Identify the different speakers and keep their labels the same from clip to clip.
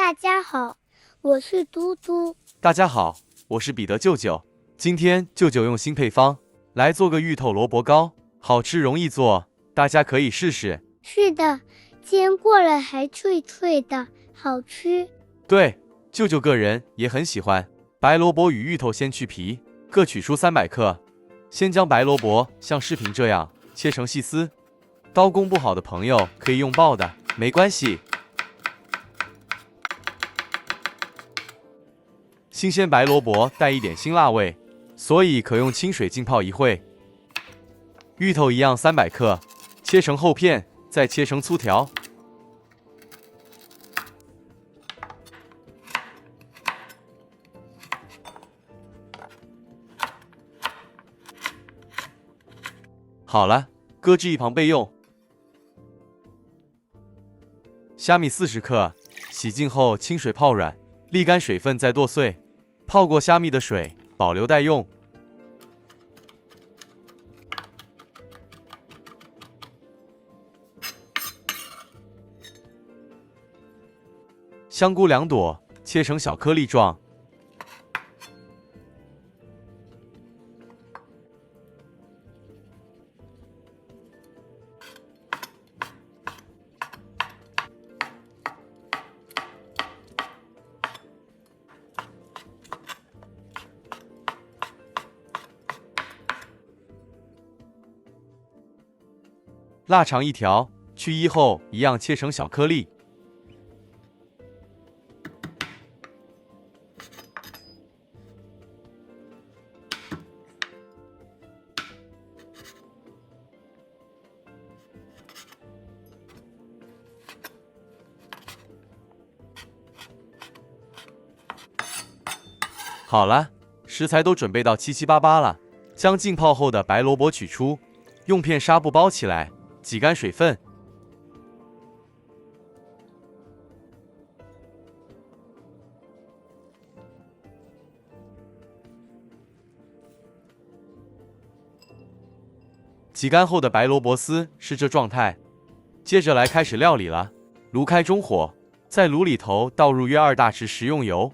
Speaker 1: 大家好，我是嘟嘟。
Speaker 2: 大家好，我是彼得舅舅。今天舅舅用新配方来做个芋头萝卜糕，好吃容易做，大家可以试试。
Speaker 1: 是的，煎过了还脆脆的，好吃。
Speaker 2: 对，舅舅个人也很喜欢。白萝卜与芋头先去皮，各取出300克。先将白萝卜像视频这样切成细丝，刀工不好的朋友可以用爆的，没关系。新鲜白萝卜带一点辛辣味，所以可用清水浸泡一会。芋头一样300克，切成厚片，再切成粗条。好了，搁置一旁备用。虾米40克，洗净后清水泡软，沥干水分再剁碎。泡过虾米的水保留待用。香菇2朵，切成小颗粒状。腊肠1条，去衣后一样切成小颗粒。好了，食材都准备到七七八八了，将浸泡后的白萝卜取出，用片纱布包起来，挤干水分。挤干后的白萝卜丝是这状态。接着来开始料理了，炉开中火，在炉里头倒入约2大匙食用油，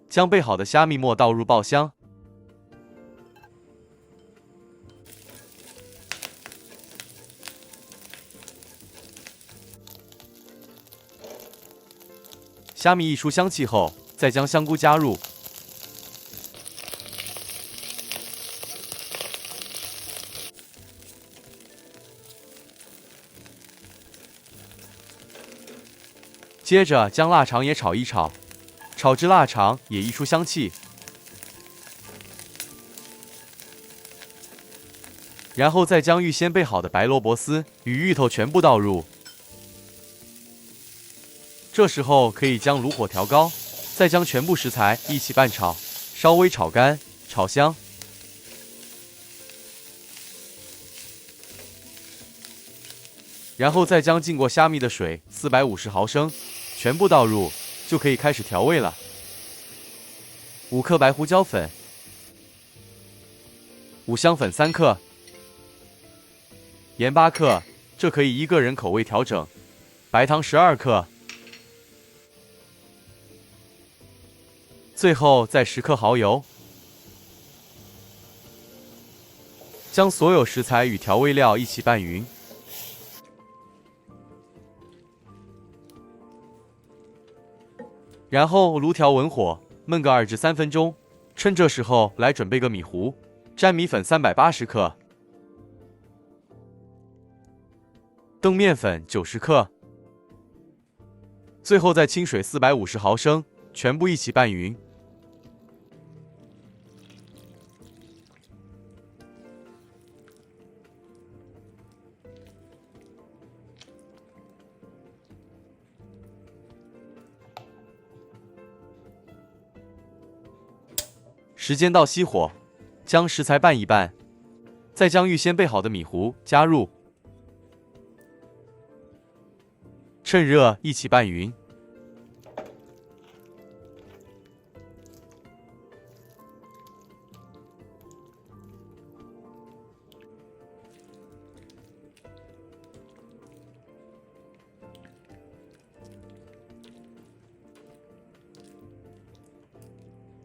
Speaker 2: 将备好的虾米末倒入爆香。虾米一出香气后，再将香菇加入，接着将腊肠也炒一炒，炒至腊肠也溢出香气，然后再将预先备好的白萝卜丝与芋头全部倒入。这时候可以将炉火调高，再将全部食材一起拌炒，稍微炒干、炒香。然后再将浸过虾米的水450毫升全部倒入，就可以开始调味了。5克白胡椒粉，五香粉3克，盐8克，这可以依个人口味调整。白糖12克。最后再10克蚝油，将所有食材与调味料一起拌匀，然后炉调文火焖个2至3分钟。趁这时候来准备个米糊，粘米粉380克，澄面粉90克，最后再清水450毫升，全部一起拌匀。时间到熄火，将食材拌一拌，再将预先备好的米糊加入，趁热一起拌匀。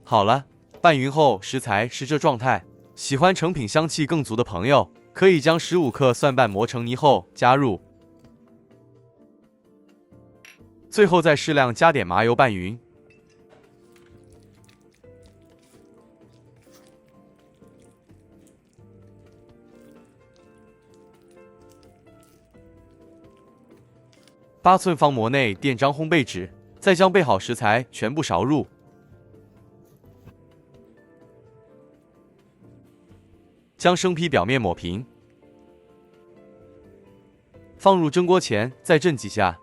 Speaker 2: 好了，拌匀后食材是这状态。喜欢成品香气更足的朋友，可以将15克蒜瓣磨成泥后加入，最后再适量加点麻油拌匀。8寸方模内垫张烘焙纸，再将备好食材全部勺入。将生坯表面抹平，放入蒸锅前再震几下，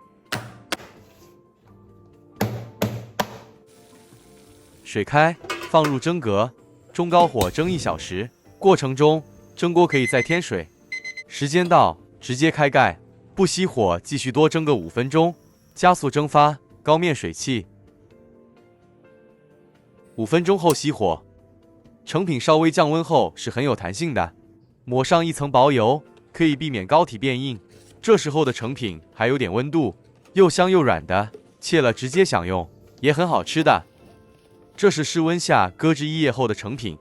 Speaker 2: 水开，放入蒸格，中高火蒸1小时。过程中蒸锅可以再添水。时间到，直接开盖，不熄火，继续多蒸个5分钟，加速蒸发，高面水汽。5分钟后熄火。成品稍微降温后是很有弹性的，抹上一层薄油，可以避免膏体变硬。这时候的成品还有点温度，又香又软的，切了直接享用，也很好吃的。这是室温下搁置1夜后的成品，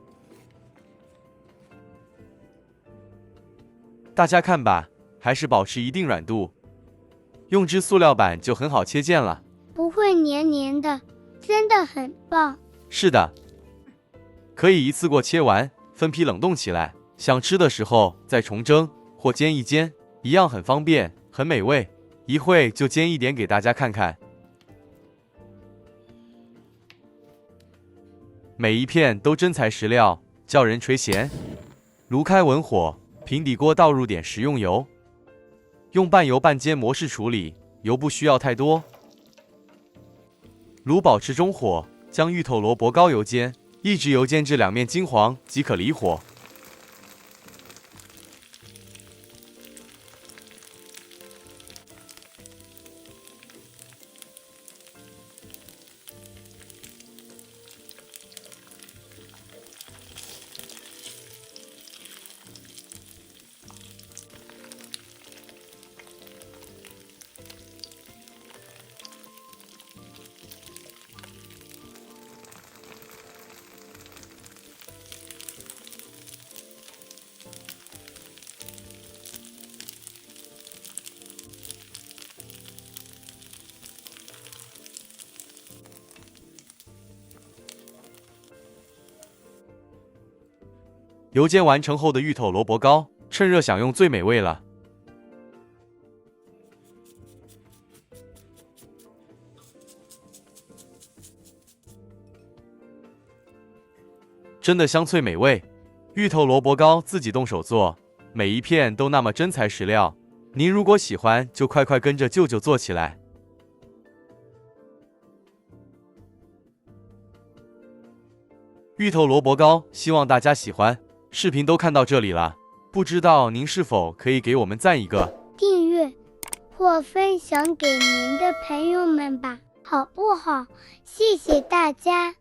Speaker 2: 大家看吧，还是保持一定软度，用只塑料板就很好切件了，
Speaker 1: 不会黏黏的，真的很棒。
Speaker 2: 是的。可以一次过切完，分批冷冻起来，想吃的时候再重蒸或煎一煎，一样很方便，很美味。一会就煎一点给大家看看。每一片都真材实料，叫人垂涎。炉开文火，平底锅倒入点食用油，用半油半煎模式处理，油不需要太多。炉保持中火，将芋头萝卜高油煎。一直油煎至两面金黄即可离火。油煎完成后的芋头萝卜糕，趁热享用最美味了。真的香脆美味，芋头萝卜糕自己动手做，每一片都那么真材实料。您如果喜欢，就快快跟着舅舅做起来。芋头萝卜糕，希望大家喜欢。视频都看到这里了，不知道您是否可以给我们赞一个
Speaker 1: 订阅或分享给您的朋友们吧，好不好？谢谢大家。